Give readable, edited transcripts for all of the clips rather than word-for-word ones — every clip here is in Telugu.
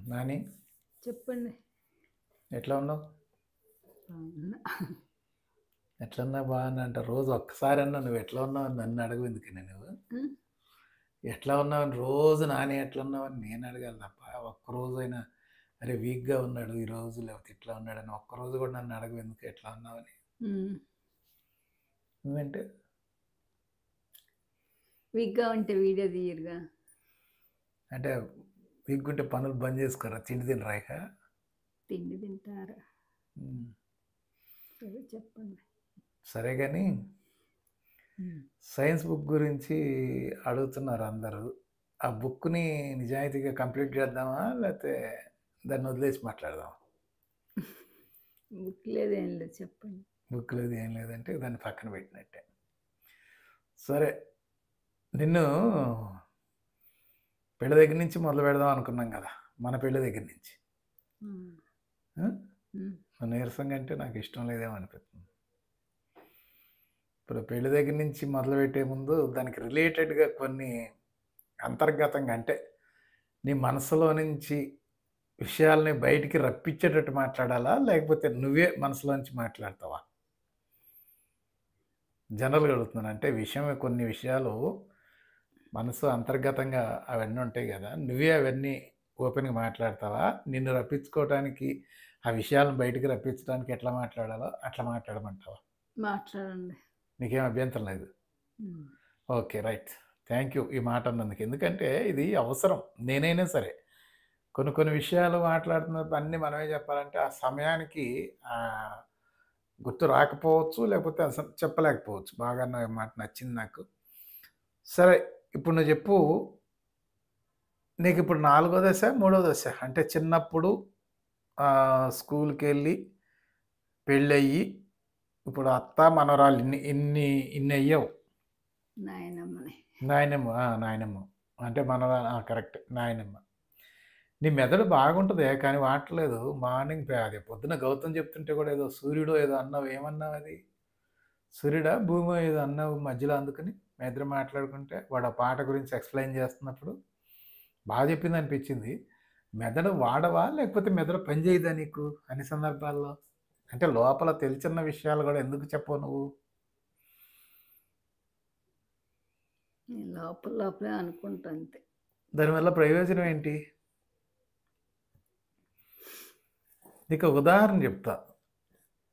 నాని చెప్పండి. ఎట్లా ఉన్నావు? అవునా! ఎట్లన్నా బాగున్నా అంటే రోజు ఒక్కసారన్నా నువ్వు ఎట్లా ఉన్నావు అని నన్ను అడగవు ఎందుకని నువ్వు? హ్మ్. ఎట్లా ఉన్నావని రోజు నాని ఎట్లా ఉన్నావని నేను అడగాలి తప్ప ఒక్కరోజైనా అరే వీక్‌గా ఉన్నాడు ఈరోజు లేకపోతే ఇట్లా ఉన్నాడని ఒక్కరోజు కూడా నన్ను అడగవు ఎందుకు ఎట్లా ఉన్నావని? హ్మ్. నువ్వంటే వీక్‌గా ఉంటే వీడియో తీయరుగా. అంటే వీక్‌గా ఉంటే పనులు బంద్ చేసుకోరా తిండి తినరా ఇక? తిండి తింటారా? హ్మ్. సరే చెప్పండి. సరే గాని హ్మ్. సైన్స్ బుక్ గురించి అడుగుతున్నారు అందరూ. ఆ బుక్‌ని నిజాయితీగా కంప్లీట్ చేద్దామా? లేతే దాన్ని వదిలేసి మాట్లాడదామా? బుక్ లేదు ఏం లేదు చెప్పండి. బుక్ లేదు ఏం లేదంటే దాన్ని పక్కన పెట్టినట్టే. సరే నిన్ను పెళ్లి దగ్గర నుంచి మొదలు పెడదాం అనుకున్నాం కదా! మన పెళ్లి దగ్గర నుంచి. హ్మ్. ఆ! హ్మ్. నువ్వు నీరసంగా అంటే నాకు ఇష్టం లేదేమో అనిపిస్తుంది. ఇప్పుడు పెళ్లి దగ్గర నుంచి మొదలుపెట్టే ముందు దానికి రిలేటెడ్‌గా కొన్ని అంతర్గతంగా అంటే నీ మనసులో నుంచి విషయాల్ని బయటికి రప్పించేటట్టు మాట్లాడాలా? లేకపోతే నువ్వే మనసులోంచి మాట్లాడతావా? జనరల్‌గా అడుగుతున్నాను. అంటే కొన్ని విషయాలు మనసు అంతర్గతంగా అవన్నీ ఉంటాయి గదా! నువ్వే అవన్నీ ఓపెన్‌గా మాట్లాడతావా? నిన్ను రప్పించుకోవటానికి ఆ విషయాలను బయటికి రప్పించడానికి ఎట్లా మాట్లాడాలో అట్లా మాట్లాడమంటావా? మాట్లాడండి. నీకేం అభ్యంతరం లేదు. హ్మ్. ఓకే. రైట్. థాంక్ యూ ఈ మాట అన్నందుకు. ఎందుకంటే ఇది అవసరం. నేనైనా సరే. కొన్ని విషయాలు మాట్లాడుతున్నప్పుడు అన్నీ మనమే చెప్పాలంటే ఆ సమయానికి ఆహ్, గుర్తు రాకపోవచ్చు. లేకపోతే అసలు చెప్పలేకపోవచ్చు. బాగా అన్నావు ఈ మాట నచ్చింది నాకు. సరే ఇప్పుడు నువ్వు చెప్పు. నీకిప్పుడు నాలుగో దశ, మూడో దశ అంటే చిన్నప్పుడు స్కూలుకెళ్ళి పెళ్ళయ్యి ఇప్పుడు అత్త, మనవరాలు ఇన్నయ్యావు. నాయనమ్మని. నాయనమ్మ. నాయనమ్మ. అంటే కరెక్ట్. నాయనమ్మ. నీ మెదడు బాగుంటదే కానీ వాడట్లేదు. మార్నింగ్ అదే పొద్దున్న గౌతమ్ చెప్తుంటే కూడా ఏదో సూర్యుడో ఏదో అన్నావు. ఏమన్నావది? సూర్యుడా? భూమో ఏదో అన్నావు మధ్యలో అందుకని మీ ఇద్దరు మాట్లాడుకుంటే వాడు ఆ పాట గురించి ఎక్స్‌ప్లెయిన్ చేస్తున్నప్పుడు చెప్పిందనిపించింది. మెదడు వాడవా? లేకపోతే మెదడు పని చేయదా నీకు అన్ని సందర్భాల్లో? అంటే లోపల తెలిచున్న విషయాలు గూడా ఎందుకు చెప్పవు నువ్వు? నేను లోపల లోపలే అనుకుంటా అంతే. దానివల్ల ప్రయోజనం ఏంటి? నీకు ఉదాహరణ చెప్తా.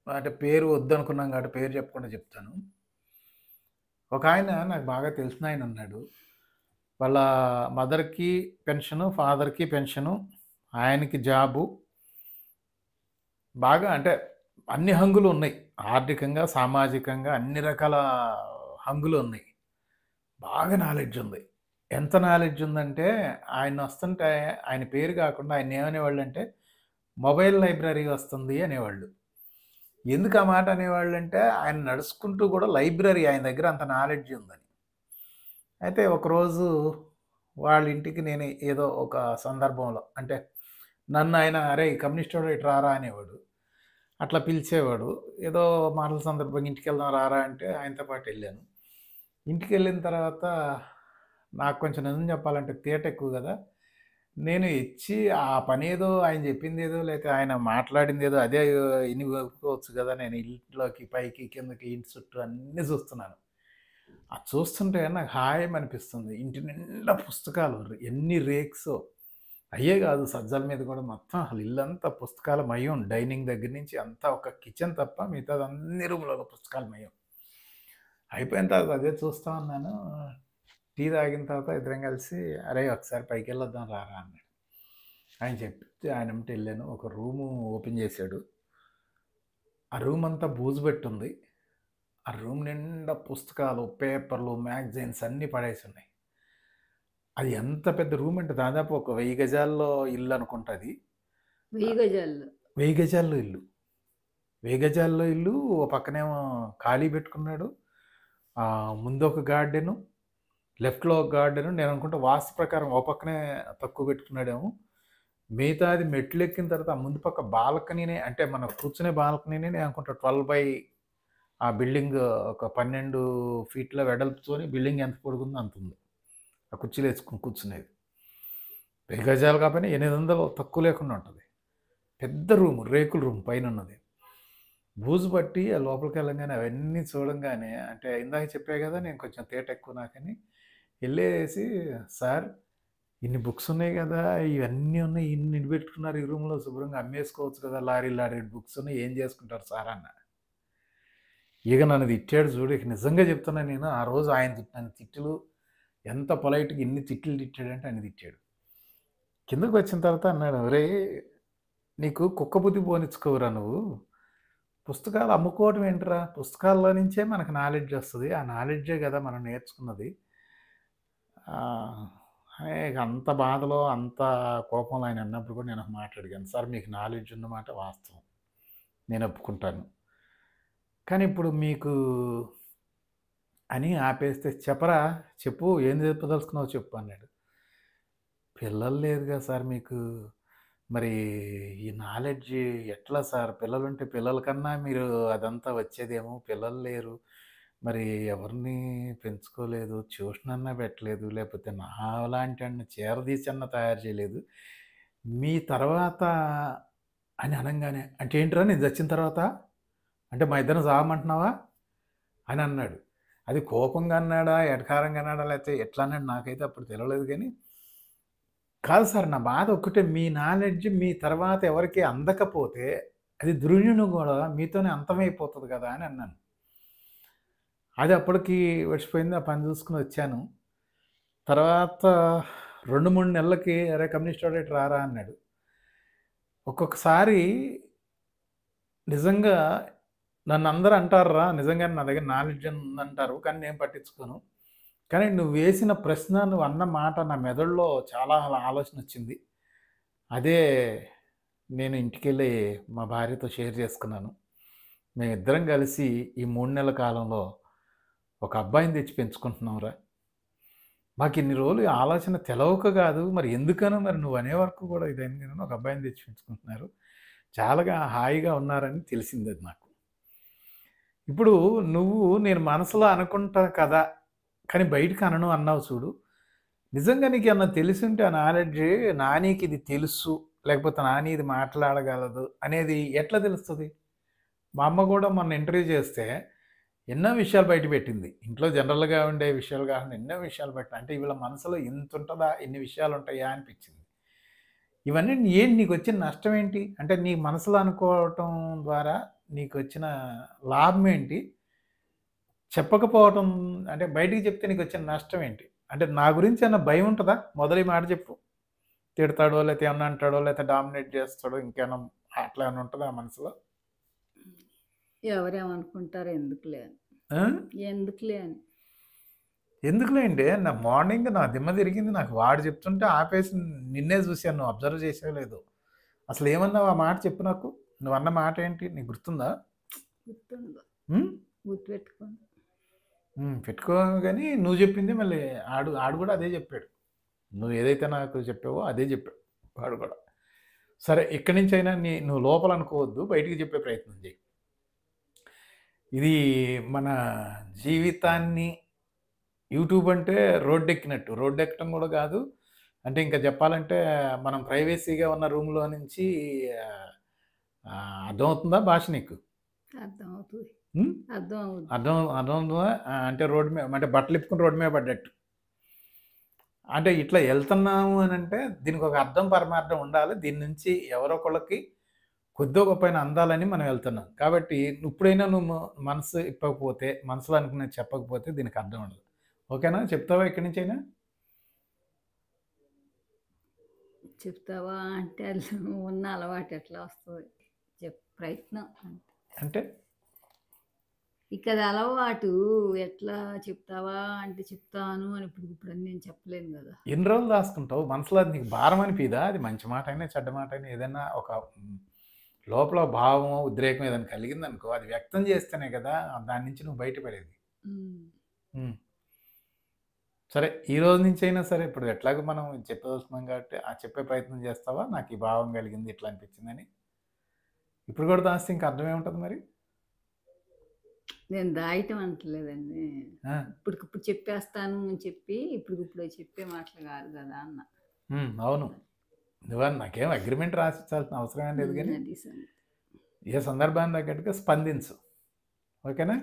అంటే పేరు వద్దనుకున్నాం కాబట్టి పేరు చెప్పకుండా చెప్తాను. ఒకాయన నాకు బాగా తెలిసినాయనున్నాడు. వాళ్ళ మదర్‌కి పెన్షను, ఫాదర్‌కి పెన్షను. ఆయనకి జాబు. బాగా అంటే అన్ని హంగులున్నాయి. ఆర్థికంగా, సామాజికంగా అన్ని రకాల హంగులున్నాయి. బాగా నాలెడ్జుంది. ఎంత నాలెడ్జుందంటే ఆయనొస్తుంటే ఆయన పేరు గాకుండా ఆయన్నేమనేవాళ్ళంటే, మొబైల్ లైబ్రరీ వస్తుంది అనేవాళ్ళు. ఎందుకు ఆ మాట అనేవాళ్ళంటే, ఆయన నడుచుకుంటూ గూడా లైబ్రరీ ఆయన దగ్గర అంత నాలెడ్జుందని. అయితే ఒకరోజు వాళ్ళింటికి నేను ఏదో ఒక సందర్భంలో అంటే నన్నాయన "అరేయ్! కమ్యూనిస్టోడా ఇటు రారా" అనేవాడు. అట్లా పిలిచేవాడు. ఏదో మాటల సందర్భంగా "ఇంటికెళ్దాం రారా" అంటే ఆయనతో పాటెళ్ళాను. ఇంటికెళ్ళిన తర్వాత నాకు కొంచెం నిజం చెప్పాలంటే తీటెక్కువ గదా! నేను ఇచ్చి ఆ పనేదో ఆయన జెప్పిందేదో లేతే ఆయన మాట్లాడిందేదో అదే ఇని వెళ్ళిపోవచ్చు గదా! నేను ఇంట్లోకి పైకి, కిందకి, ఇంటి చుట్టూ అన్నీ జూస్తున్నాను. అది చూస్తుంటే నాకు హాయమనిపిస్తుంది. ఇంటి నిండా పుస్తకాలు ఎన్ని రేక్సో. అయ్యే గాదు సజ్జల మీద గూడా మొత్తం అసలు ఇల్లంతా పుస్తకాలమయం. డైనింగ్ దగ్గర నుంచి అంతా ఒక కిచెన్ తప్ప మిగతాది అన్ని రూములలో పుస్తకాలమయం. అయిపోయిన తర్వాత అదే చూస్తా ఉన్నాను. టీ తాగిన తర్వాత ఇద్దరం కలిసి "అరేయ్! ఒకసారి పైకెళ్ళొద్దాం రారా" అన్నాడు. ఆయన చెప్తే ఆయన ఎమ్మటే ఎళ్ళాను. ఒక రూము ఓపెన్ చేశాడు. ఆ రూమంతా బూజు పట్టుంది. ఆ రూమ్ నిండా పుస్తకాలు, పేపర్లు, మ్యాగజైన్స్ అన్నీ పడేసున్నాయి. అది ఎంత పెద్ద రూమంటే దాదాపు ఒక 1000 గజాల్లో ఇల్లనుకుంటా అది. 1000 గజాల్లో. 1000 గజాల్లో ఇల్లు. 1000 గజాల్లో ఇల్లు. ఓ పక్కనేమో ఖాళీ పెట్టుకున్నాడు. ముందొక గార్డెను, లెఫ్ట్‌లో ఒక గార్డెను. నేననుకుంటా వాస్తు ప్రకారం ఓ పక్కనే తక్కువ పెట్టుకున్నాడేమో. మిగతాది మెట్లెక్కిన తర్వాత ఆ ముందు పక్క బాల్కనీనే అంటే మనం కూర్చునే బాల్కనీనే నేననుకుంటా 12 బై ఆ బిల్డింగ్ ఒక 12 ఫీట్ల వెడల్పుతోని బిల్డింగ్ ఎంత పొడుగుందో అంతుంది. ఆ కుర్చీలేసుకొని కూర్చునేది. 10 గజాలు కాకపోయినా 800 తక్కువ లేకుండా ఉంటది. పెద్ద రూము. రేకుల రూమ్ పైనున్నది. బూజు పట్టి ఆ లోపలికి వెళ్ళంగానే అవన్నీ చూడంగానే అంటే ఇందాక చెప్పా గదా! నేను కొంచెం తేట ఎక్కువ నాకని. ఎళ్ళేసి సార్ ఇన్ని బుక్స్ ఉన్నాయి గదా! ఇవన్నీ ఉన్నాయి. ఇన్ని పెట్టుకున్నారు ఈ రూమ్‌లో శుభ్రంగా అమ్మేసుకోవచ్చు కదా! లారీలు లారీలు బుక్స్ ఉన్నాయి. ఏం చేసుకుంటారు సార్ అన్నా. ఇక నన్ను తిట్టాడు చూడు. ఇక నిజంగా చెప్తున్నా నేను. ఆ రోజు ఆయన తిట్టిన తిట్టులు ఎంత పొలైట్‌గా ఎన్ని తిట్లు తిట్టాడంటే అన్ని తిట్టాడు. కిందకి వచ్చిన తర్వాత అన్నాడు, "ఒరేయ్! నీకు కుక్క బుద్ధి పోనిచ్చుకోవురా నువ్వు. పుస్తకాలు అమ్ముకోవడం ఏంట్రా? పుస్తకాల్లో నుంచే మనకు నాలెడ్జ్ వస్తది. ఆ నాలెడ్జే గదా మనం నేర్చుకున్నది." ఆహ్, ఇక అంత బాధలో, అంత కోపంలో ఆయన అన్నప్పుడు కూడా నేను ఒక మాట అడిగాను. "సార్ మీకు నాలెడ్జ్ ఉన్నమాట వాస్తవం. నేను ఒప్పుకుంటాను. కానీ ఇప్పుడు మీకు" అని ఆపేస్తే, "చెప్పరా చెప్పు ఏం చెప్పదలుచుకున్నావో చెప్పు" అన్నాడు. "పిల్లలు లేరుగా సార్ మీకు. మరి ఈ నాలెడ్జ్ ఎట్లా సార్? పిల్లలుంటే పిల్లల కన్నా మీరు అదంతా వచ్చేదేమో. పిల్లలు లేరు. మరి ఎవరిని పెంచుకోలేదు. ట్యూషనన్నా పెట్టలేదు. లేకపోతే నాలాంటోడిని చేరదీసన్నా తయారు చేయలేదు. మీ తర్వాత" అని అనంగానే, "అంటే ఏంట్రా నేను చచ్చిన తర్వాత? అంటే మా ఇద్దరిని సావమంటున్నావా?" అని అన్నాడు. అది కోపంగా అన్నాడా? ఎటకారంగా అన్నాడా? లేకపోతే ఎట్లా అన్నాడో నాకైతే అప్పుడు తెలవలేదు గానీ, కాదు సార్ నా బాధ ఒక్కటే మీ నాలెడ్జ్ మీ తర్వాత ఎవరికీ అందకపోతే అది దుర్వినియోగం మీతోనే అంతమైపోతది కదా! అని అన్నాను. అది అప్పటికి వచ్చిపోయింది. ఆ పని చూసుకొని వచ్చాను. తర్వాత 2, 3 నెలలకి "అరే! కమ్యూనిస్టోడా ఇటు రారా" అన్నాడు. ఒక్కొక్కసారి నిజంగా నన్నందరూ అంటార్రా నిజంగానే నా దగ్గర నాలెడ్జ్ ఉందంటారు. కానీ నేను పట్టించుకోను. కానీ నువ్వు వేసిన ప్రశ్న, నువ్వు అన్న మాట నా మెదడులో చాలా ఆలోచనొచ్చింది. అదే నేను ఇంటికెళ్ళి మా భార్యతో షేర్ చేసుకున్నాను. మేమిద్దరం కలిసి ఈ 3 నెలల కాలంలో ఒక అబ్బాయిని తెచ్చి పెంచుకుంటున్నాంరా. మాకిన్ని రోజులు ఈ ఆలోచన తెలవక కాదు. మరి ఎందుకనో మరి నువ్వు అనే వరకు కూడా ఇదైంది గాని ఒక అబ్బాయిని తెచ్చి పెంచుకుంటున్నారు. చాలాగా హాయిగా ఉన్నారని తెలిసిందది నాకు. ఇప్పుడు నువ్వు నేను మనసులో అనుకుంటా కదా! కానీ బయటికి అనను అన్నావు చూడు. నిజంగా నీకేమన్నా తెలిసుంటే ఆ నాలెడ్జ్ నానీకిది తెలుసు, లేకపోతే నాని ఇది మాట్లాడగలదు అనేది ఎట్లా తెలుస్తది? మా అమ్మ గూడా మొన్న ఇంటర్వ్యూ చేస్తే ఎన్నో విషయాలు బయట పెట్టింది. ఇంట్లో జనరల్‌గా ఉండే విషయాలు కాకుండా ఎన్నో విషయాలు పెట్టింది. అంటే వీళ్ళ మనసులో ఇంతుంటదా? ఇన్ని విషయాలుంటాయా? అనిపించింది. ఇవన్నీ ఏంటి నీకొచ్చిన నష్టం ఏంటి? అంటే నీ మనసులో అనుకోవటం ద్వారా నీకొచ్చిన లాభం ఏంటి? చెప్పకపోవటం అంటే బయటికి చెప్తే నీకొచ్చిన నష్టం ఏంటి? అంటే నా గురించి ఏమన్నా భయం ఉంటదా? మొదలు ఈ మాట చెప్పు. తిడతాడో, లేతే ఏమన్నా అంటాడో, లేతే డామినేట్ చేస్తాడో ఇంకేమన్నా అట్లా ఏమన్నా ఉంటదా మనసులో? ఎవరేమనుకుంటారో ఎందుకులే అని. ఆ? ఎందుకులే అని. ఎందుకులేండి. నా మార్నింగ్ నా దిమ్మ తిరిగింది. నాకు వాడు చెప్తుంటే ఆపేసి నిన్నే చూసాను. నువ్వు అబ్జర్వ్ చేసావో లేదో? అసలేమన్నావు ఆ మాట చెప్పు నాకు? నువ్వన్న మాట ఏంటి? నీకు గుర్తుందా? గుర్తుండదు. హ్మ్. గుర్తుపెట్టుకోను. పెట్టుకో గాని నువ్వు చెప్పింది మళ్ళీ ఆడు కూడా అదే చెప్పాడు. నువ్వు ఏదైతే నాకు చెప్పావో అదే చెప్పాడు వాడు కూడా. సరే ఇక్కడి నుంచైనా నువ్వు లోపల అనుకోవద్దు. బయటికి చెప్పే ప్రయత్నం చెయ్యి. ఇది మన జీవితాన్ని యూట్యూబ్ అంటే రోడ్డెక్కినట్టు. రోడ్డెక్కడం కూడా కాదు. అంటే ఇంకా చెప్పాలంటే మనం ప్రైవసీగా ఉన్న రూమ్‌లో నుంచి అర్థమవుతుందా భాష నీకు? అర్థమవుతది. హ్మ్. అర్థమవుద్ది. అర్థమవుతుందా? అంటే రోడ్డు మీద అంటే బట్టలిప్పుకొని రోడ్డు మీద పడ్డట్టు. అంటే ఇట్లా ఎళ్తున్నాము అనంటే దీనికొక అర్థం, పరమార్థం ఉండాలి. దీని నుంచి ఎవరో ఒకళ్ళకి కొద్దో గొప్పైనా అందాలని మనం వెళ్తున్నాం. కాబట్టి ఇప్పుడైనా నువ్వు మనసు ఇప్పకపోతే, మనసులో అనుకున్నది చెప్పకపోతే దీనికి అర్థం ఉండదు. ఓకేనా? చెప్తావా ఇక్కడి నుంచైనా? చెప్తావా అంటే ఉన్న అలవాటు ఎట్లా వస్తది? ప్రయత్నం అంతే. అంటే ఇక అది అలవాటు ఎట్లా చెప్తావా అంటే చెప్తాను అని ఇప్పుడిప్పుడని నేను చెప్పలేను గదా! ఎన్ని రోజులు దాసుకుంటావు? మనసులో అది నీకు భారం అనిపియదా? అది మంచి మాటైనా, చెడ్డ మాటైనా ఏదైనా ఒక లోపల భావమో, ఉద్రేకం ఏదైనా కలిగిందనుకో అది వ్యక్తం చేస్తేనే కదా! దాని నుంచి నువ్వు బయటపడేది. హ్మ్. హ్మ్. సరే ఈ రోజు నుంచైనా సరే ఇప్పుడు ఎట్లాగో మనం చెప్పదలుచుకున్నాం కాబట్టి ఆ చెప్పే ప్రయత్నం చేస్తావా? నాకు ఈ భావం కలిగింది ఇట్లా అనిపించిందని. ఇప్పుడు కూడా దాస్తే ఇంక అర్థం ఏముంటది మరి? నేను దాయటం అంటలేదండి. ఆ! ఇప్పటికిప్పుడు చెప్పేస్తాను అని చెప్పి ఇప్పటికిప్పుడు చెప్పే మాటలు గాదు గదా! అన్న. అవును. నాకేం అగ్రిమెంట్ రాసిచ్చాల్సిన అవసరం ఏం లేదు గానీ, అది సంగతి. ఏ సందర్భానికి తగ్గట్టుగా స్పందించు. ఓకేనా?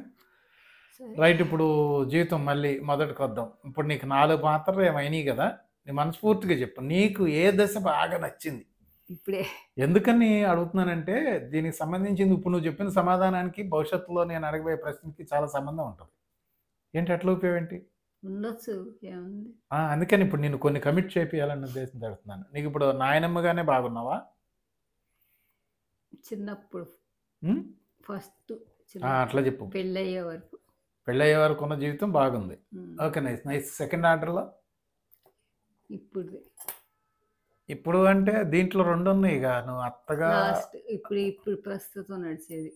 సరే. రైట్. ఇప్పుడు జీవితం మళ్ళీ మొదటికొద్దాం. ఇప్పుడు నీకు 4 పాత్రలు ఏమైనాయి గదా! నీ మనస్ఫూర్తిగా చెప్పు. నీకు ఏ దశ బాగా నచ్చింది? ఇప్పుడే ఎందుకని అడుగుతున్నానంటే, దీనికి సంబంధించింది ఇప్పుడు నువ్వు చెప్పిన సమాధానానికి భవిష్యత్తులో నేను అడగబోయే ప్రశ్నకి చాలా సంబంధం ఉంటది. ఏంటి అట్లా ఊపావేంటి? ఉండొచ్చు. ఏముంది? అందుకని ఇప్పుడు నిన్ను కొన్ని కమిట్ చేపియాలన్న ఉద్దేశంతో అడుగుతున్నాను. నీకిప్పుడు నాయనమ్మగానే బాగున్నావా? చిన్నప్పుడు హ్మ్. ఫస్ట్ అట్లా చెప్పు. పెళ్ళయ్యే వరకు. పెళ్ళయ్యే వరకు ఉన్న జీవితం బాగుంది. హ్మ్. ఓకే. నైస్. నైస్. సెకండ్ ఆర్డర్‌లో? ఇప్పుడుది. ఇప్పుడు అంటే దీంట్లో 2 ఉన్నాయిగా. నువ్వు అత్తగా లాస్ట్ ఇప్పుడు ప్రస్తుతం నడిచేది.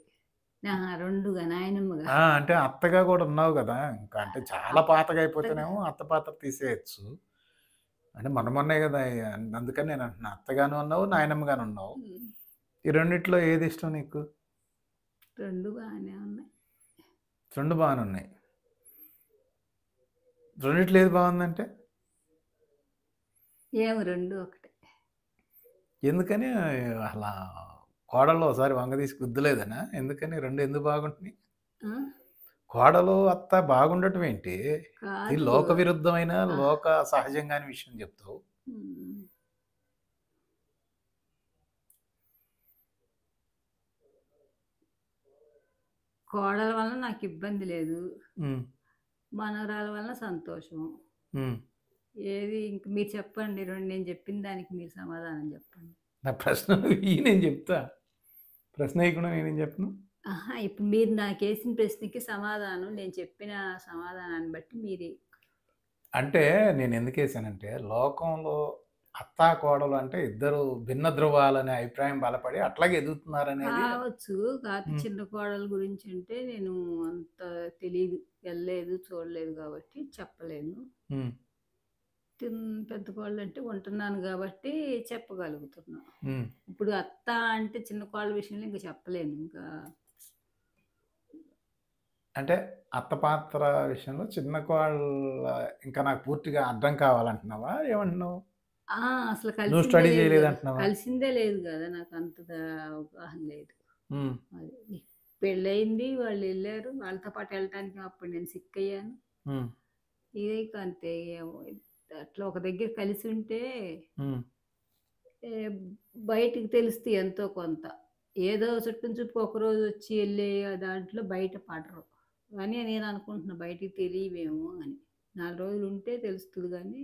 2గా నాయనమ్మగా. అంటే అత్తగా కూడా ఉన్నావు గదా! ఇంకా అంటే చాలా పాతగా అయిపోతేనేమో అత్త పాత్ర తీసేయొచ్చు. అంటే మొన్నే గదా! అందుకని నేను అంటున్నా. అత్తగాను ఉన్నావు, నాయనమ్మగాను ఉన్నావు. హ్మ్. ఈ రెండిట్లో ఏది ఇష్టం నీకు? 2 బానే ఉన్నాయి. 2 బానే ఉన్నాయి. రెండిట్లో ఏది బావుందంటే? ఏమో 2 ఒకటే. ఎందుకని అలా కోడలు ఓసారి వంగదీసి గుద్దలేదనా? ఎందుకని 2 ఎందుకు బాగుంటున్నాయి? ఆ? కోడలు, అత్త బాగుండటం ఏంటి? ఇది కాదు. లోక విరుద్ధమైన, లోక సహజంగాని విషయం చెప్తావు. హ్మ్. కోడల వలన నాకు ఇబ్బంది లేదు. హ్మ్. మనవరాల వలన సంతోషం. హ్మ్. ఏది ఇంక మీరు చెప్పండి. నేను చెప్పిన దానికి మీరు సమాధానం చెప్పండి. నా ప్రశ్న ఇయ్యి నేను చెప్తా. ప్రశ్న ఇయ్యకుండా నేనేం చెప్పను? ఇప్పుడు మీరు నాకేసిన ప్రశ్నకి సమాధానం నేను చెప్పిన సమాధానాన్ని బట్టి మీరు అంటే నేనెందుకేసానంటే, లోకంలో అత్తా, కోడలు అంటే ఇద్దరు భిన్న ధృవాలనే అభిప్రాయం బలపడి అట్లాగే ఎదుగుతున్నారనేది. కావచ్చు. కాకపోతే హ్మ్. చిన్న కోడల గురించి అంటే నేను అంత తెలీదు. వెళ్ళలేదు, చూడలేదు కాబట్టి చెప్పలేను. హ్మ్. పెద్ద కోడలంటే ఉంటున్నాను కాబట్టి చెప్పగలుగుతున్నా. హ్మ్. ఇప్పుడు అత్త అంటే చిన్న కోడల విషయంలో ఇంక చెప్పలేను. ఇంకా అంటే అత్త పాత్ర విషయంలో చిన్న కోడళ్ళ ఇంకా నాకు పూర్తిగా అర్థం కావాలంటున్నావా? ఏమంటున్నావు? అసలు నువ్వు కలిసిందే స్టడీ లేదు గదా! చేయలేదంటున్నావా? కలిసిందే లేదు గదా! నాకంత అవగాహన లేదు. హ్మ్. అది. పెళ్ళయింది. వాళ్ళెళ్లారు. వాళ్ళతో పాటు వెళ్ళటానికి అప్పుడు నేను సిక్కయ్యాను. హ్మ్. ఇక అంతే ఏమో అట్లా ఒక దగ్గర కలిసి ఉంటే హ్మ్. బయటికి తెలుస్తాయి ఎంతో కొంత. ఏదో చుట్టం చుట్టూ ఒకరోజు వచ్చి ఎళ్ళే దాంట్లో బయట పడరు. అని నేను అనుకుంటున్నా బయటికి తెలియవేమో అని. 4 రోజులు ఉంటే తెలుస్తది గానీ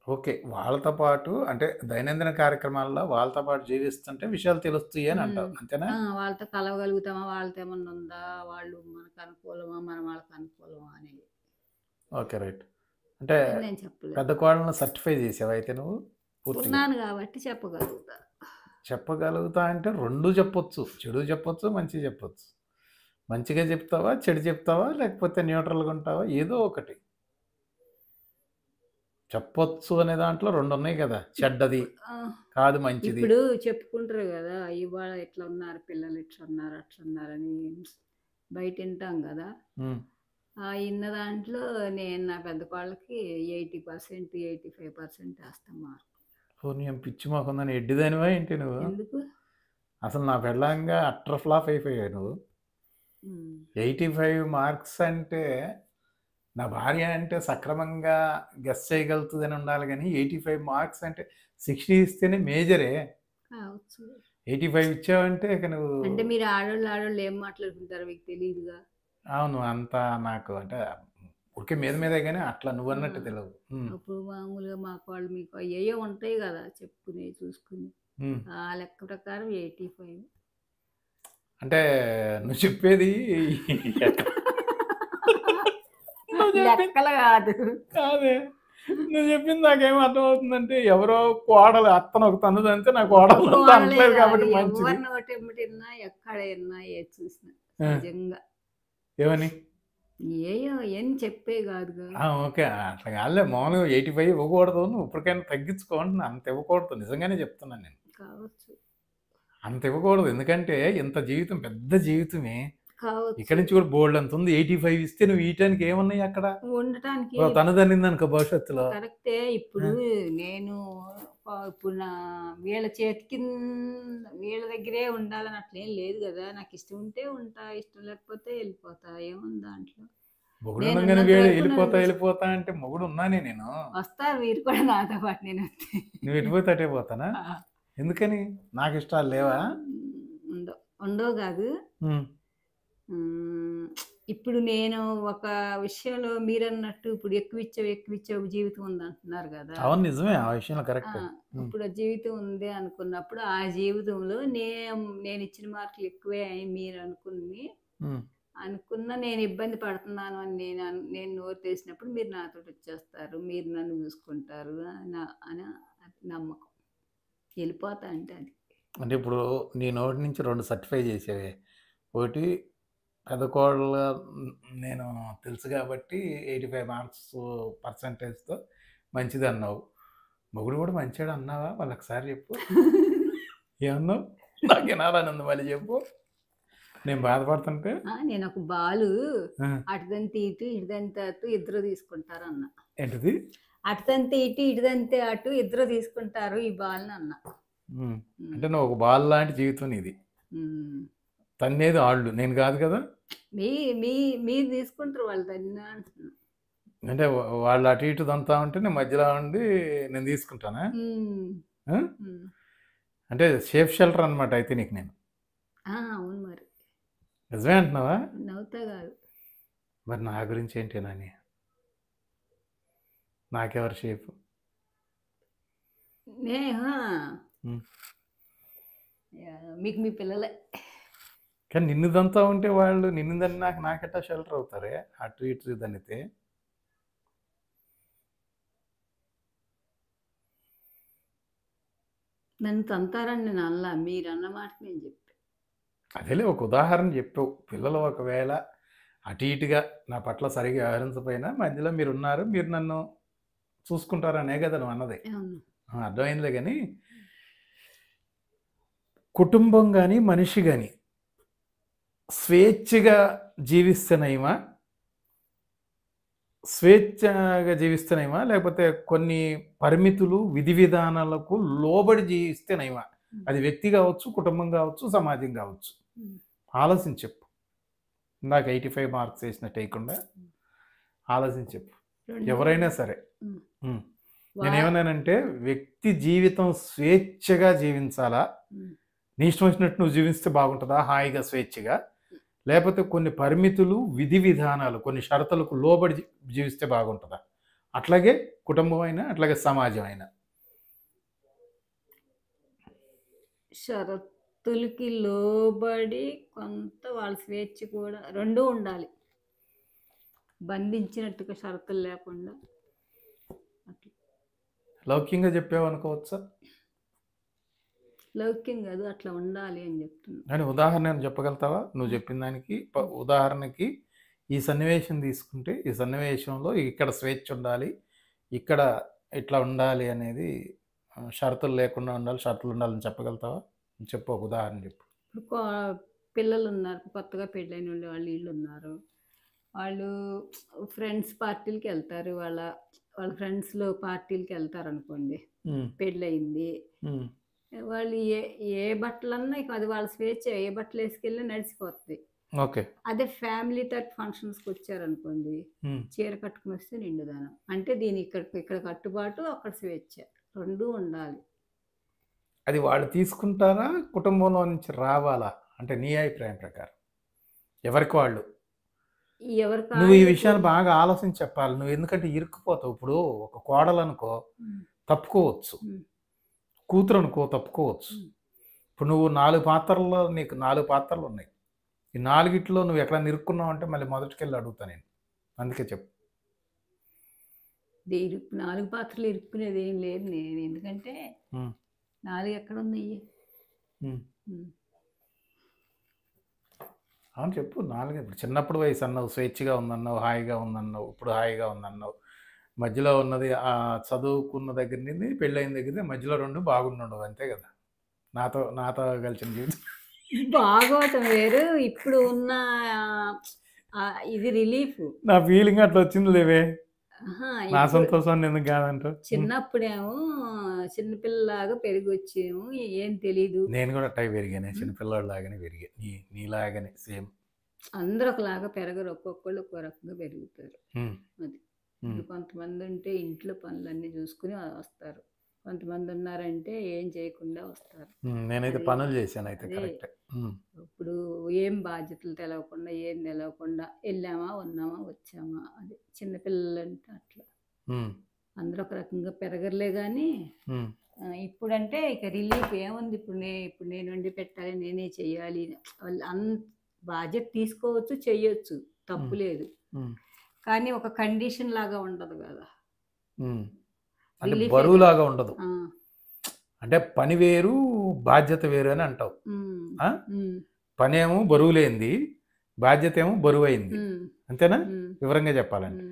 ఓకే. వాళ్ళతో పాటు అంటే దైనందిన కార్యక్రమాల్లో వాళ్ళతో పాటు జీవిస్తుంటే విషయాలు తెలుస్తాయి అని అంటావు. అంతేనా? వాళ్ళతో కలవగలుగుతామా? వాళ్ళతో ఏమన్నా ఉందా? వాళ్ళు మనకు అనుకూలమా? మనం వాళ్ళకి అనుకూలమా అనేది. ఓకే. రైట్. అంటే అని నేను చెప్పలేను. పెద్ద కోడల్ని సర్టిఫై చేసావా అయితే నువ్వు? పూర్తిగా. ఉన్నాను గాబట్టి చెప్పగలుగుతా. చెప్పగలుగుతా అంటే 2 చెప్పొచ్చు. చెడు చెప్పొచ్చు, మంచి చెప్పొచ్చు. మంచిగా చెప్తావా? చెడు చెప్తావా? లేకపోతే న్యూట్రల్‌గా ఉంటావా? ఏదో ఒకటి. చెప్పొచ్చు అనే దాంట్లో 2 ఉన్నాయి కదా! చెడ్డది, ఇప్పుడు కాదు మంచిది. ఇప్పుడు చెప్పుకుంటారు గదా! ఇవాళ ఇట్లున్నారు పిల్లలు, ఇట్లున్నారు, అట్లున్నారని బయట వింటాం గదా! హ్మ్. ఇన్న దాంట్లో నేను నా పెద్ద కోడలికి 80%, 85% ఏస్తా మార్క్. పోనీ ఏం పిచ్చి మొఖందాన ఎడ్డిదానివా ఏంటి నువ్వు? ఎందుకు? అసలు నా పెళ్ళాంగా అట్టర్ ఫ్లాప్ అయిపోయావు నువ్వు. హ్మ్. 85 మార్క్స్ అంటే నా భార్య అంటే సక్రమంగా గెస్ చేయగలుగుతదని ఉండాలి గానీ 85 మార్క్స్ అంటే 60 ఇస్తేనే మేజరే. కావచ్చు. 85 ఇచ్చావంటే ఇక నువ్వు. అంటే మీరు ఆడోళ్ళు ఏం మాట్లాడుకుంటారో మీకు తెలీదుగా. అవును. అంత నాకు అంటే ఊరికే మీద మీదే గానీ అట్లా ఆ! నువ్వన్నట్టు తెలవదు. హ్మ్. అప్పుడు మామూలుగా మా కోడలు మీకు అయ్యేయో ఉంటాయి గదా! చెప్పుకునేయి, చూసుకుని. హ్మ్. ఆ లెక్క ప్రకారం 85. అంటే నువ్వు చెప్పేది ఎక్కడ నువ్వు చెప్పింది లెక్కలు గాదు. కాదే. నువ్వు చెప్పింది నాకేం అర్థమవుతుందంటే ఎవరో కోడలు అత్తను ఒక తన్ను తంతే నా ఒక కోడలు అంత కోడలే అనట్లేదు గాదు. కాబట్టి మంచిది. ఎవరిని ఒకటెమ్మటి ఇన్నా, ఎక్కడ ఇన్నా, ఏది చూసినా ఆ! సహజంగా. ఏమని? ఏయో ఎన్ని చెప్పేవి గాదుగా. ఓకే. అట్లా కాదులే మామూలుగా 85 ఇవ్వకూడదు. నువ్వు ఇప్పటికైనా తగ్గించుకో అంటున్నా. అంత ఇవ్వకూడదు. నిజంగానే చెప్తున్నాను నేను. కావచ్చు. అంత ఇవ్వకూడదు. ఎందుకంటే ఇంత జీవితం పెద్ద జీవితమే. ఇక్కడి కావచ్చు. నుంచి కూడా బోల్డ్ అంత ఉంది. 85 ఇస్తే నువ్వు ఇయటానికి ఏమున్నాయి అక్కడ? ఉండటానికి తనదనిందనుకో భవిష్యత్తులో. కరెక్టే. ఆ! ఇప్పుడు నేను ఇప్పుడు వీళ్ళ వీళ్ళ దగ్గరే ఉండాలని అట్లేం లేదు గదా! నాకిష్టం ఉంటే ఉంటా, ఇష్టం లేకపోతే ఎళ్ళిపోతా. ఏముంది దాంట్లో. మొగుడు అనంగానే నేనున్నంత వరకు నన్ను ఎళ్ళిపోతా, ఎళ్ళిపోతా అంటే మొగుడు ఉన్నానే నేను. వస్తారు మీరు కూడా నాతో పాటు నేనొస్తే. నువ్వు ఎటు పోతే అటే పోతానా? ఆ! ఎందుకని? నాకిష్టాలు లేవా? ఉండవు. ఉండవు గాదు. హ్మ్. హ్మ్. ఇప్పుడు నేను ఒక విషయంలో మీరన్నట్టు ఇప్పుడు ఎక్కువిచ్చావు జీవితం ఉందంటున్నారు గదా! అవును. నిజమే. ఆ విషయంలో ఆ! కరెక్టే. హ్మ్. ఇప్పుడు ఆ జీవితం ఉంది అనుకున్నప్పుడు, ఆ జీవితంలో నేనిచ్చిన మార్కులు ఎక్కువే అని హ్మ్. నేను ఇబ్బంది పడుతున్నాను అని నేను నోరు తెరిసినప్పుడు మీరు నాతోటొచ్చేస్తారు. మీరు నన్ను చూసుకుంటారు అని నమ్మకం. ఎళ్ళిపోతా అంటే అది. అంటే ఇప్పుడు నీ నోటి నుంచి 2 సర్టిఫై చేసేవే. ఒకటి పెద్ద కోడలు నేను తెలుసు కాబట్టి 85 మార్క్స్ పర్సెంటేజ్‌తో మంచిదన్నావు. మొగుడు కూడా మంచోడు అన్నావా? మళ్ళొకసారి చెప్పు. ఏమన్నావు? నాకు వినాలని ఉంది మళ్ళీ చెప్పు. నేను బాధపడుతుంటే. నేనొక బాలు ఆ! అటుదంతే ఇటు, ఇటుదంతే అటు ఇద్దరు తీసుకుంటారన్నా. ఏంటిది? అటుదంతే ఇటు, ఇటుదంతే అటు ఇద్దరు తీసుకుంటారు ఈ బాల్‌నన్నా. హ్మ్. హ్మ్. అంటే నువ్వు ఒక బాల్ లాంటి జీవితం నీది. హ్మ్. తన్నేది ఆళ్ళు. నేను కాదు కదా! మీ మీ మీరు తీసుకుంటారు వాళ్ళు తన్నా అంటున్నా. అంటే వాళ్ళు అటు ఇటు దంతా ఉంటే నేను మధ్యలో ఉండి నేను తీసుకుంటానా? హ్మ్. ఆ? హ్మ్. అంటే సేఫ్ షెల్టర్ అనమాట అయితే నీకు నేను. అవును మరి. నిజమే అంటున్నావా? నవ్వుతా గాదు. మరి నా గురించి ఏంటి నాని? నాకెవరు షేపు? నే ఆ! హ్మ్. మీకు మీ పిల్లలే. కానీ నిన్ను దంతా ఉంటే వాళ్ళు నిన్ను దన్నాక నాకెట్టా షెల్టర్ అవుతారే? అటు ఇటు దన్నితే. నన్ను తంతారని నేను అనలా. మీరన్న మాట నేను చెప్పా. అదేలే ఒక ఉదాహరణ చెప్పావు. పిల్లలు ఒకవేళ అటు ఇటుగా నా పట్ల సరిగ్గా వ్యవహరించకపోయినా మధ్యలో మీరున్నారు. మీరు నన్ను చూసుకుంటారనే కదా నువ్వు అన్నది. అవును. అర్థమైందిలే గానీ, కుటుంబం గాని, మనిషి గాని స్వేచ్ఛగా జీవిస్తేనేమా? స్వేచ్ఛగా జీవిస్తేనేమా? లేకపోతే కొన్ని పరిమితులు, విధి విధానాలకు లోబడి జీవిస్తేనేమా? అది వ్యక్తి గావచ్చు, కుటుంబం గావచ్చు, సమాజం గావచ్చు. హ్మ్. ఆలోచించి చెప్పు. ఇందాక 85 మార్క్స్ ఏసినట్టేయకుండా ఆలోచించి చెప్పు. 2 ఎవరైనా సరే. హ్మ్. హ్మ్. వా నేనేమన్నానంటే వ్యక్తి జీవితం స్వేచ్ఛగా జీవించాలా? హ్మ్. నీ ఇష్టం వచ్చినట్టు నువ్వు జీవిస్తే బాగుంటదా హాయిగా, స్వేచ్ఛగా? లేపోతే కొన్ని పరిమితులు, విధి విధానాలు, కొన్ని షరతులకు లోబడి జీవిస్తే బాగుంటదా? అట్లాగే కుటుంబం అయినా, అట్లాగే సమాజం అయినా. షరతులకి లోబడి కొంత వాళ్ళ స్వేచ్ఛ కూడా 2 ఉండాలి. బంధించినట్టుగా షరతులు లేకుండా అట్లా. లౌక్యంగా చెప్పావనుకోవచ్చా? లౌక్యం కాదు అట్లా ఉండాలి అని చెప్తున్నా. కానీ ఉదాహరణ ఏమైనా చెప్పగలుగుతావా? నువ్వు చెప్పిన దానికి ఉదాహరణకి ఈ సన్నివేశం తీసుకుంటే, ఈ సన్నివేశంలో ఇక్కడ స్వేచ్ఛ ఉండాలి. ఇక్కడ ఇట్లా ఉండాలి అనేది షరతులు లేకుండా ఉండాలి, షరతులు ఉండాలని చెప్పగలుగుతావా? చెప్పు ఒక ఉదాహరణ చెప్పు. ఇప్పుడు పిల్లలున్నారు. కొత్తగా పెళ్ళైనోళ్ళు వాళ్ళు ఈళ్ళున్నారు. వాళ్ళు ఫ్రెండ్స్ పార్టీలకెళ్తారు. వాళ్ళ ఫ్రెండ్స్‌లో పార్టీలకెళ్తారనుకోండి. హ్మ్. పెళ్ళయింది. హ్మ్. వాళ్ళు ఏ బట్టలన్నా ఇక అది వాళ్ళ స్వేచ్ఛ. ఏ బట్టలేసుకెళ్ళినా నడిచిపోతది. ఓకే. అదే ఫ్యామిలీ టైప్ ఫంక్షన్స్‌కొచ్చారనుకోండి, హ్మ్. చీర కట్టుకొనొస్తే నిండుదనం. అంటే ఇక్కడ కట్టుబాటు, అక్కడ స్వేచ్ఛ. 2 ఉండాలి. అది వాళ్ళు తీసుకుంటారా? కుటుంబంలో నుంచి రావాలా? అంటే నీ అభిప్రాయం ప్రకారం. ఎవరికి వాళ్ళు. నువ్వు ఈ ఎవరికాళ్ళు విషయాలు బాగా ఆలోచించి చెప్పాలి. నువ్వు ఎందుకంటే ఇరుక్కుపోతావు. ఇప్పుడు ఒక కోడలనుకో హ్మ్. తప్పుకోవచ్చు. హ్మ్. కూతురనుకో తప్పుకోవచ్చు. హ్మ్. ఇప్పుడు నువ్వు 4 పాత్రల్లో నీకు 4 పాత్రలున్నాయి. ఈ 4గిట్లో నువ్వు ఎక్కడైనా ఇరుక్కున్నావంటే మళ్ళీ మొదటికెళ్ళి అడుగుతా నేను. అందుకే చెప్పు. 4 పాత్రలు ఇరుక్కునేదేం లేదు నేను. ఎందుకంటే హ్మ్. 4 ఎక్కడున్నయి? హ్మ్. హ్మ్. అవును చెప్పు. 4 ఇప్పుడు చిన్నప్పుడు వయసు అన్నావు, స్వేచ్ఛగా ఉందన్నావు, హాయిగా ఉందన్నావు, ఇప్పుడు హాయిగా ఉందన్నావు. మధ్యలో ఉన్నది చదువుకున్న దగ్గర నుండి పెళ్ళైన దగ్గర మధ్యలో 2 బాగుండుండవు అంతే గదా! నాతో నాతో కలిసిన జీవితం. భాగవతం వేరు. ఇప్పుడు ఉన్న ఇది రిలీఫ్. నా ఫీలింగ్ అట్లా వచ్చింది లేవే. ఆహా! నా ఇప్పుడు సంతోషాన్ని ఎందుకు కాదంటావు? చిన్నప్పుడేమో చిన్నపిల్లలాగా పెరిగొచ్చాము. ఏం తెలీదు. నేను కూడా అట్టాగే పెరిగానే, చిన్నపిల్లలాగానే పెరిగా, నీలాగానే సేమ్. అందరూ ఒకలాగా పెరగరు. ఒక్కొక్కళ్ళు ఒక్కో రకంగా పెరుగుతారు. అది. ఇప్పుడు కొంతమంది ఉంటే ఇంట్లో పనులన్నీ చూసుకుని వస్తారు. కొంతమంది ఉన్నారంటే ఏం చేయకుండా వస్తారు. నేనైతే అది పనులు చేశాను అయితే అదే. కరెక్ట్. ఇప్పుడు ఏం బాధ్యతలు తెలవకుండా, ఏం తెలవకుండా ఎళ్ళామా, ఉన్నామా, వచ్చామా అది. చిన్నపిల్లలంటే అట్లా. అందరూ ఒక రకంగా పెరగరులే గానీ ఇప్పుడంటే ఇక రిలీఫ్ ఏముంది. ఇప్పుడు నేను వండి పెట్టాలి, నేనే చెయ్యాలి. వాళ్ళు బాధ్యత తీసుకోవచ్చు, చెయ్యొచ్చు, తప్పు లేదు. కానీ ఒక కండిషన్ లాగా ఉండదు కదా. అంటే రిలీఫే బరువులాగా కదా. ఉండదు. ఆ! అంటే పని వేరు, బాధ్యత వేరు అని అంటావు. పనేమో బరువు లేనిది, బాధ్యత ఏమో బరువైంది. అంతేనా? వివరంగా చెప్పాలంటే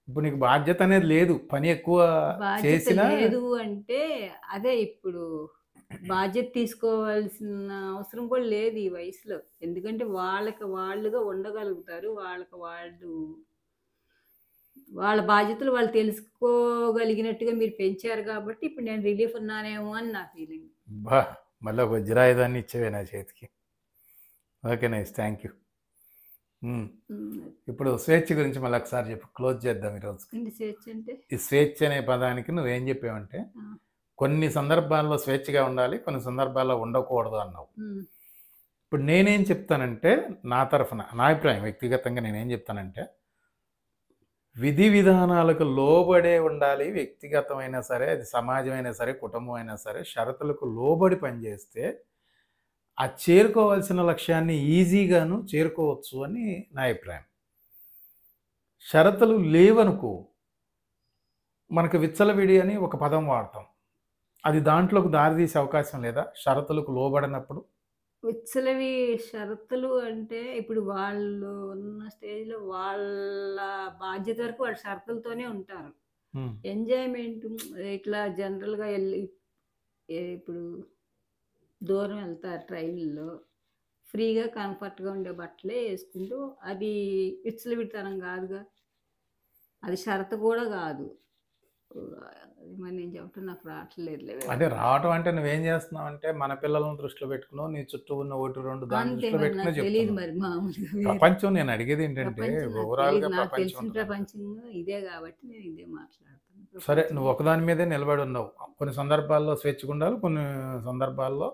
ఇప్పుడు నీకు బాధ్యత అనేది లేదు, పని ఎక్కువ బాధ్యత చేసినా లేదు అంటే అదే ఇప్పుడు బాధ్యత తీసుకోవాల్సిన అవసరం కూడా లేదు ఈ వయసులో. ఎందుకంటే వాళ్ళకి వాళ్ళుగా ఉండగలుగుతారు. వాళ్ళ బాధ్యతలు వాళ్ళు తెలుసుకోగలిగినట్టుగా మీరు పెంచారు కాబట్టి ఇప్పుడు నేను రిలీఫ్ ఉన్నానేమో అని నా ఫీలింగ్. బా మళ్ళీ ఒక వజ్రాయుధాన్ని ఇచ్చేవే నా చేతికి. Okay, nice, thank you. ఇప్పుడు స్వేచ్ఛ గురించి మళ్ళీ ఒకసారి చెప్పు, క్లోజ్ చేద్దాం ఈరోజు. స్వేచ్ఛ అంటే ఈ స్వేచ్ఛ అనే పదానికి నువ్వేం చెప్పావంటే కొన్ని సందర్భాల్లో స్వేచ్ఛగా ఉండాలి, కొన్ని సందర్భాల్లో ఉండకూడదు అన్నావు. ఇప్పుడు నేనేం చెప్తానంటే, నా తరఫున నా అభిప్రాయం వ్యక్తిగతంగా నేనేం చెప్తానంటే, విధి విధానాలకు లోబడే ఉండాలి. వ్యక్తిగతమైనా సరే, అది సమాజమైనా సరే, కుటుంబం అయినా సరే, షరతులకు లోబడి పనిచేస్తే ఆ చేరుకోవాల్సిన లక్ష్యాన్ని ఈజీగాను చేరుకోవచ్చు అని నా అభిప్రాయం. షరతులు లేవనుకో, మనకు విచ్చలవిడి అని ఒక పదం వాడతాం. అది దాంట్లోకి దారితీసే అవకాశం లేదా షరతులకు లోబడినప్పుడు? విచ్చలవి షరతులు అంటే ఇప్పుడు వాళ్ళు ఉన్న స్టేజ్‌లో వాళ్ళ బాధ్యత వరకు వాళ్ళు షరతులతోనే ఉంటారు. ఎంజాయ్‌మెంట్ ఇట్లా జనరల్‌గా ఇప్పుడు దూరం వెళ్తారు ట్రైన్‌లో. ఫ్రీగా, కంఫర్ట్‌గా ఉండే బట్టలే యేసుకుంటూ అది విచ్చలవిడితనం కాదుగా. అది షరతు కూడా కాదు. మరి నేను చెప్పటం నాకు రావట్లేదులే. అంటే రావటం అంటే నువ్వేం చేస్తున్నావు అంటే, మన పిల్లలను దృష్టిలో పెట్టుకున్నావు, నీ చుట్టూ ఉన్న 1, 2 దాన్ని అంతే దృష్టిలో మరి పెట్టుకునే నాకు తెలీదు చెప్తున్నావు. మరి మామూలుగా వేరే ప్రపంచం నేను అడిగేది ఏంటంటే, ప్రపంచం నాకు ఓవరాల్గా తెలీదు. నాకు ప్రపంచం తెలిసిన ఉంటుంది. ప్రపంచం ఇదే కాబట్టి నేను ఇదే మాట్లాడతాను. సరే, నువ్వు ఒకదాని మీదే నిలబడి ఉన్నావు. కొన్ని సందర్భాల్లో స్వేచ్ఛగా ఉండాలి, కొన్ని సందర్భాల్లో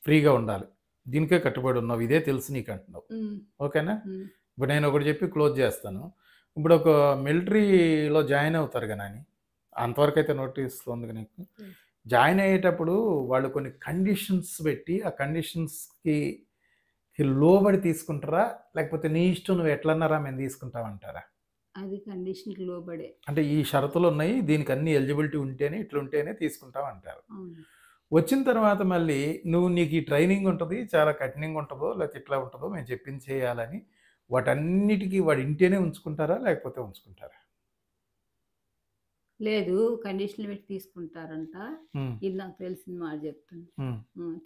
ఫ్రీగా ఉండాలి. దీనికే కట్టుబడి ఉన్నావు, ఇదే తెలుసు నీకు అంటున్నావు. ఓకేనా? ఇప్పుడు నేను ఒకటి చెప్పి క్లోజ్ చేస్తాను. ఇప్పుడు ఒక మిలిటరీలో జాయిన్ అవుతారు కదా అని, అంతవరకు అయితే నోటీస్ ఉంది నీకు. జాయిన్ అయ్యేటప్పుడు వాళ్ళు కొన్ని కండిషన్స్ పెట్టి, ఆ కండిషన్స్కి లోబడి తీసుకుంటారా, లేకపోతే నీ ఇష్టం నువ్వు ఎట్లన్నారా మేము తీసుకుంటామంటారా? అది కండిషన్‌కి లోబడే. అంటే ఈ షరతులు ఉన్నాయి, దీనికి అన్ని ఎలిజిబిలిటీ ఉంటేనే, ఇట్లుంటేనే తీసుకుంటాం అంటారు. వచ్చిన తర్వాత మళ్ళీ నీకు ఈ ట్రైనింగ్ ఉంటుంది, చాలా కఠినంగా ఉంటుందో లేకపోతే ఇట్లా ఉంటుందో, మేము చెప్పింది చేయాలని వాటన్నిటికీ వాడు ఇంటేనే ఉంచుకుంటారా, లేకపోతే ఉంచుకుంటారా? లేదు, కండిషన్లు పెట్టి తీసుకుంటారంట. ఇది నాకు తెలిసిన మాట చెప్తాను.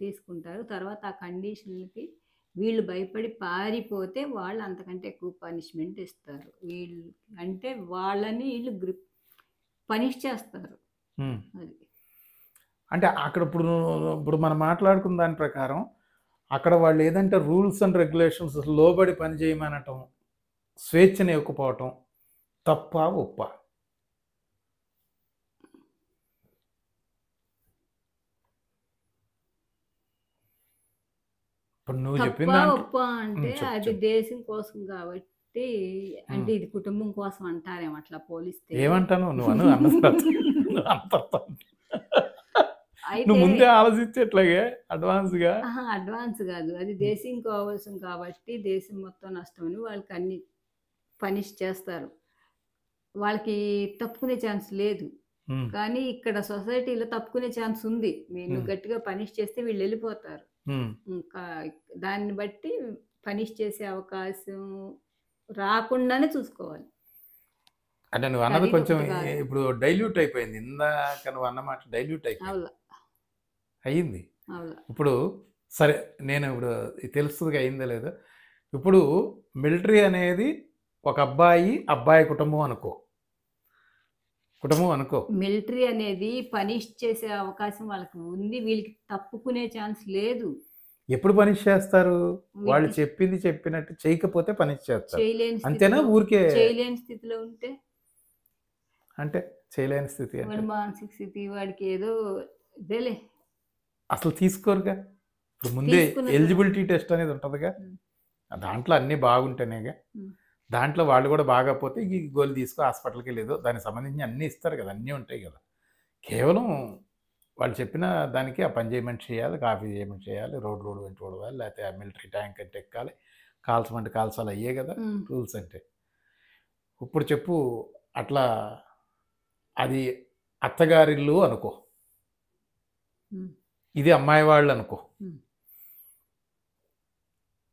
తీసుకుంటారు. తర్వాత ఆ కండిషన్లకి వీళ్ళు భయపడి పారిపోతే వాళ్ళు అంతకంటే ఎక్కువ పనిష్మెంట్ ఇస్తారు. వీళ్ళు అంటే వాళ్ళని వీళ్ళు పనిష్ చేస్తారు. అది అంటే అక్కడ ఇప్పుడు మనం మాట్లాడుకున్న దాని ప్రకారం అక్కడ వాళ్ళు ఏదంటే రూల్స్ అండ్ రెగ్యులేషన్స్ లోబడి పని చేయమనటం, స్వేచ్ఛని ఇవ్వకపోవటం తప్ప ఒప్ప? ఇప్పుడు నువ్వు చెప్పిన ఒప్ప అంటే అది దేశం కోసం కాబట్టి, అంటే ఇది కుటుంబం కోసం అంటారేమో అట్లా పోలిస్తే. ఏమంటాను నువ్వు నువ్వు ముందే ఆలోచించేట్లాగే అడ్వాన్స్గా. అడ్వాన్స్ కాదు, అది దేశం కోసం కాబట్టి దేశం మొత్తం నష్టమని వాళ్ళకి అన్ని పనిష్ చేస్తారు. వాళ్ళకి తప్పుకునే ఛాన్స్ లేదు. కానీ ఇక్కడ సొసైటీలో తప్పుకునే ఛాన్స్ ఉంది. నేను గట్టిగా పనిష్ చేస్తే వీళ్ళు వెళ్ళిపోతారు. ఇంకా దాన్ని బట్టి పనిష్ చేసే అవకాశం రాకుండానే చూసుకోవాలి. అంటే నువ్వు అన్నది కొంచెం ఇప్పుడు డైల్యూట్ అయిపోయింది. ఇందాక నువ్వు అన్నమాట డైల్యూట్ అయింది. ఇప్పుడు సరే నేను ఇప్పుడు తెలుస్తుంది అయిందో లేదో. ఇప్పుడు మిలిటరీ అనేది ఒక అబ్బాయి కుటుంబం అనుకో. మిలిటరీ అనేది పనిష్ చేసే అవకాశం వాళ్ళకి ఉంది. వీళ్ళకి తప్పుకునే ఛాన్స్ లేదు. ఎప్పుడు పనిష్ చేస్తారు? వాళ్ళు వీళ్ళకి చెప్పింది చెప్పినట్టు చేయకపోతే పనిష్ చేస్తారు. చేయలేని అంతేనా? స్థితిలో ఊరికే చేయలేని స్థితిలో ఉంటే అంటే చేయలేని స్థితి అంటే వాడి మానసిక స్థితి వాడికి ఏదో ఇదేలే అసలు తీసుకోరుగా. ఇప్పుడు ముందే తీసుకున్న ఎలిజిబిలిటీ టెస్ట్ అనేది ఉంటుందిగా. ఉమ్, దాంట్లో అన్నీ బాగుంటేనేగా. ఉమ్, దాంట్లో వాళ్ళు కూడా బాగపోతే ఈ గోలు తీసుకో హాస్పిటల్కి లేదో దానికి సంబంధించి అన్నీ ఇస్తారు కదా, అన్నీ ఉంటాయి కదా. కేవలం వాళ్ళు చెప్పిన దానికి ఆ పని చేయమని చేయాలి, కాఫీ చేయమని చేయాలి, రోడ్డు వెంట ఓడవాలి, లేకపోతే ఆ మిలిటరీ ట్యాంక్ అంటే ఎక్కాలి, కాల్చమంటే కాల్చాలి, అయ్యే కదా ఉమ్, రూల్స్ అంటే. ఇప్పుడు చెప్పు, అట్లా అది అత్తగారిల్లు అనుకో, ఉమ్, ఇది అమ్మాయి వాళ్ళు అనుకో, ఉమ్,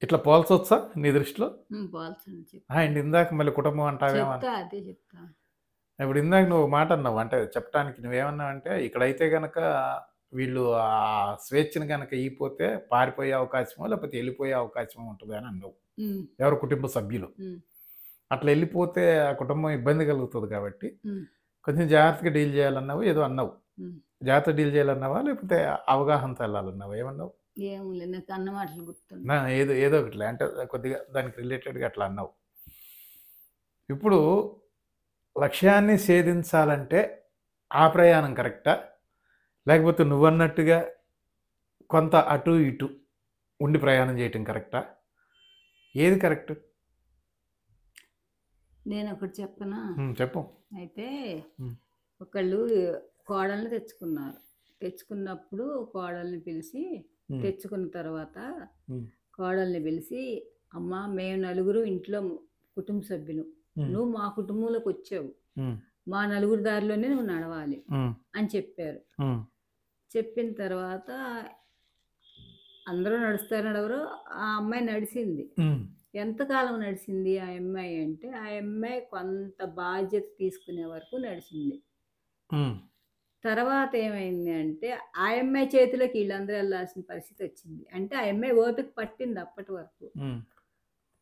ఇట్లా పోల్చొచ్చా నీ దృష్టిలో? పోల్చండి చెప్తా. అండ్ ఇందాక మళ్ళీ కుటుంబం అంటావేమో. అదే చెప్తా. ఇప్పుడు ఇందాక నువ్వు మాట అన్నావు, అంటే చెప్పడానికి నువ్వేమన్నావు అంటే, ఇక్కడైతే కనుక వీళ్ళు ఆ స్వేచ్ఛను కనుక ఇగిపోతే పారిపోయే అవకాశమో లేకపోతే వెళ్ళిపోయే అవకాశమో ఉంటుంది అని అన్నావు. ఉమ్, ఎవరు కుటుంబ సభ్యులు ఉమ్, అట్లా వెళ్ళిపోతే ఆ కుటుంబం ఇబ్బంది కలుగుతుంది కాబట్టి ఉమ్, కొంచెం జాగ్రత్తగా డీల్ చేయాలన్నావు, ఏదో అన్నావు. ఉమ్. జాగ్రత్త డీల్ చేయాలన్నావా లేకపోతే అవగాహనతో వెళ్ళాలన్నావా? ఏమన్నావు? ఏములే నాకు అన్న మాటలు గుర్తుంది. ఏదో ఒకటిలే, అంటే కొద్దిగా దానికి రిలేటెడ్గా అట్లా అన్నావు. ఇప్పుడు లక్ష్యాన్ని ఛేదించాలంటే ఆ ప్రయాణం కరెక్టా, లేకపోతే నువ్వన్నట్టుగా కొంత అటు ఇటు ఉండి ప్రయాణం చేయటం కరెక్టా? ఏది కరెక్ట్? నేను ఒకటి చెప్పనా? చెప్పు. అయితే ఉమ్, ఒకళ్ళు కోడల్ని తెచ్చుకున్నారు. తెచ్చుకున్నప్పుడు కోడల్ని పిలిచి ఉమ్, తెచ్చుకున్న తర్వాత ఉమ్, కోడల్ని పిలిచి, అమ్మ మేము నలుగురు ఇంట్లో కుటుంబ సభ్యులు, ఉమ్, నువ్వు మా కుటుంబంలోకి వచ్చావు, ఉమ్, మా నలుగురు దారిలోనే నువ్వు నడవాలి ఉమ్, అని చెప్పారు. ఉమ్, చెప్పిన తర్వాత అందరూ నడుస్తారు నడవరు, ఆ అమ్మాయి నడిచింది. ఉమ్, ఎంతకాలం నడిచింది ఆ అమ్మాయి అంటే, ఆ అమ్మాయి కొంత బాధ్యత తీసుకునే వరకు నడిచింది. ఉమ్, తర్వాత ఏమైంది అంటే, ఆ అమ్మాయి చేతిలోకి వీళ్ళందరూ వెళ్ళాల్సిన పరిస్థితి వచ్చింది. అంటే ఆ అమ్మాయి ఓపిక పట్టింది అప్పటి వరకు. ఉమ్,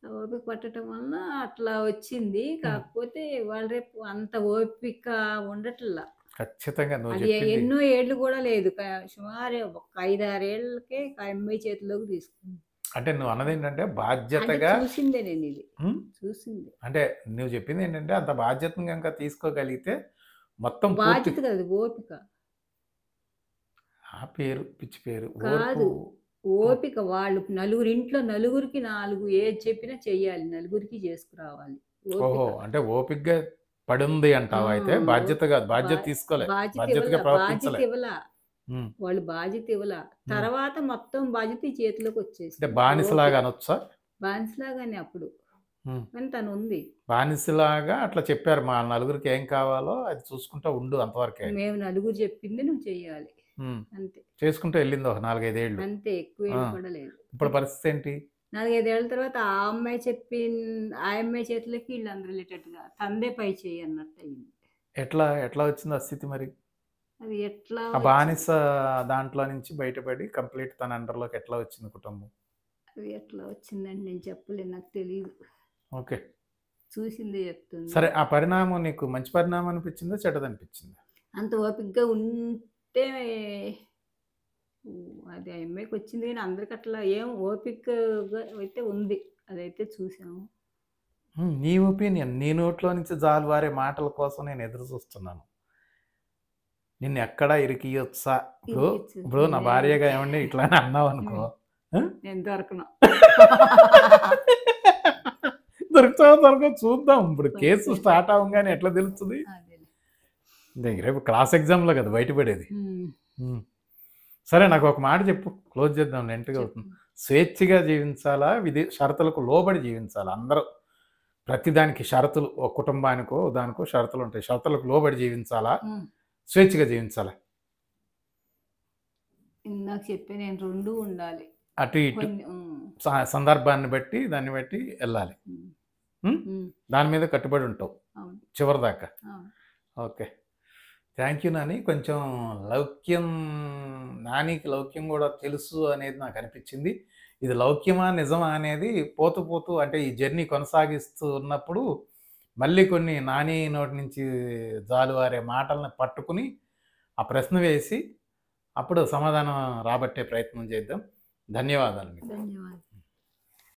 ఆ ఓపిక పట్టడం వలన అట్లా వచ్చింది. కాకపోతే వాళ్ళు రేపు అంత ఓపిక ఉండట్లా. ఖచ్చితంగా నువ్వు అది చెప్పింది. ఎన్నో ఏళ్ళు కూడా లేదు, సుమారు ఒక 5-6 ఏళ్ళకే ఆ అమ్మాయి చేతిలోకి తీసుకుంది. అంటే నువ్వు అన్నది ఏంటంటే అంటే బాధ్యతగా చూసిందే నేను ఇది ఉమ్, చూసింది. అంటే నువ్వు చెప్పింది ఏంటంటే అంత బాధ్యతను కనుక తీసుకోగలిగితే మొత్తం పూర్తి. బాధ్యత కాదు, ఓపిక ఆ పేరు పిచ్చి పేరు కాదు, ఓర్పు. ఓపిక. వాళ్ళు నలుగురు ఇంట్లో నలుగురికి 4 ఏది చెప్పినా చెయ్యాలి, నలుగురికి చేసుకురావాలి. ఓహో, ఓపిక. అంటే ఓపికగా పడుంది అంటావా? అయితే బాధ్యత కాదు, బాధ్యత తీసుకోలే, బాధ్యత బాధ్యతగా బాధ్యత ప్రవర్తించలే. ఇవ్వలా, ఉమ్, వాళ్ళు బాధ్యత ఇవ్వలా. తర్వాత మొత్తం బాధ్యత ఈ చేతిలోకి అంటే వచ్చేసి బానిసలాగా అనొచ్చా? బానిసలాగానే అప్పుడు. ఉమ్, కానీ తను ఉంది. బానిసలాగా అట్లా చెప్పారు, మా నలుగురికి ఏం కావాలో అది చూసుకుంటా ఉండు అంతవరకే. మేము నలుగురు చెప్పింది నువ్వు చెయ్యాలి, ఉమ్, అంతే. చేసుకుంటూ వెళ్ళింది ఒక 4-5 ఏళ్ళు. అంతే, ఎక్కువ ఏళ్ళు కూడా లేదు. ఇప్పుడు పరిస్థితి ఏంటి? 4-5 ఏళ్ళ తర్వాత ఆ అమ్మాయి ఆ అమ్మాయి చేతిలోకి వీళ్ళందరూ వెళ్ళేటట్టుగా తందే పై చేయి అన్నట్టు అయింది. ఎట్లా వచ్చింది ఆ స్థితి మరి? అది ఎట్లా ఆ బానిస దాంట్లో నుంచి బయటపడి కంప్లీట్ తన అండర్లోకి ఎట్లా వచ్చింది కుటుంబం? అది ఎట్లా వచ్చిందని నేను చెప్పలేను, నాకు తెలియదు. ఓకే, చూసిందే చెప్తుంది. సరే. ఆ పరిణామం నీకు మంచి పరిణామం అనిపించిందా, చెడ్డదనిపించిందా? అంత ఓపికగా ఉంటే అది ఆ అమ్మాయికి వచ్చింది, కానీ అందరికి అట్లా ఏం ఓపికగా అయితే ఉంది, అదైతే చూసాము. నీ ఒపీనియన్, నీ నోట్లో నుంచి జాలువారే మాటల కోసం నేను ఎదురు చూస్తున్నాను. నిన్ను ఎక్కడా ఇరికియొచ్చా? ఇప్పుడు నా భార్యగా ఏమండి ఇట్లా అన్నావు అనుకో, నేను దొరకను. దొరకదు చూద్దాం. ఇప్పుడు కేసు స్టార్ట్ అవ్వగానే ఎట్లా తెలుస్తుంది? రేపు క్లాస్ ఎగ్జామ్లో కదా బయటపడేది. సరే, నాకు ఒక మాట చెప్పు, క్లోజ్ చేద్దాం, లెంట్గా అవుతుంది. స్వేచ్ఛగా జీవించాలా, షరతులకు లోబడి జీవించాలా? అందరూ ప్రతిదానికి షరతులు, ఒక కుటుంబానికో దానికో షరతులు ఉంటాయి. షరతులకు లోబడి జీవించాలా, స్వేచ్ఛగా జీవించాలా? ఇందాక చెప్పే నేను రెండు ఉండాలి, అటు ఇటు సందర్భాన్ని బట్టి దాన్ని బట్టి వెళ్ళాలి. దాని మీద కట్టుబడి ఉంటావు చివరిదాకా. Okay, thank you Nani. కొంచెం లౌక్యం నానికి లౌక్యం గూడా తెలుసు అనేది నాకనిపిచ్చింది. ఇది లౌక్యమా? నిజమా? అనేది పోతూ పోతూ అంటే ఈ జర్నీ కొనసాగిస్తూ ఉన్నప్పుడు మళ్ళీ కొన్ని నాని నోటి నుంచి జాలువారే మాటలను పట్టుకుని ఆ ప్రశ్న వేసి అప్పుడు సమాధానం రాబట్టే ప్రయత్నం చేద్దాం. ధన్యవాదాలు మీకు. ధన్యవాదాలు.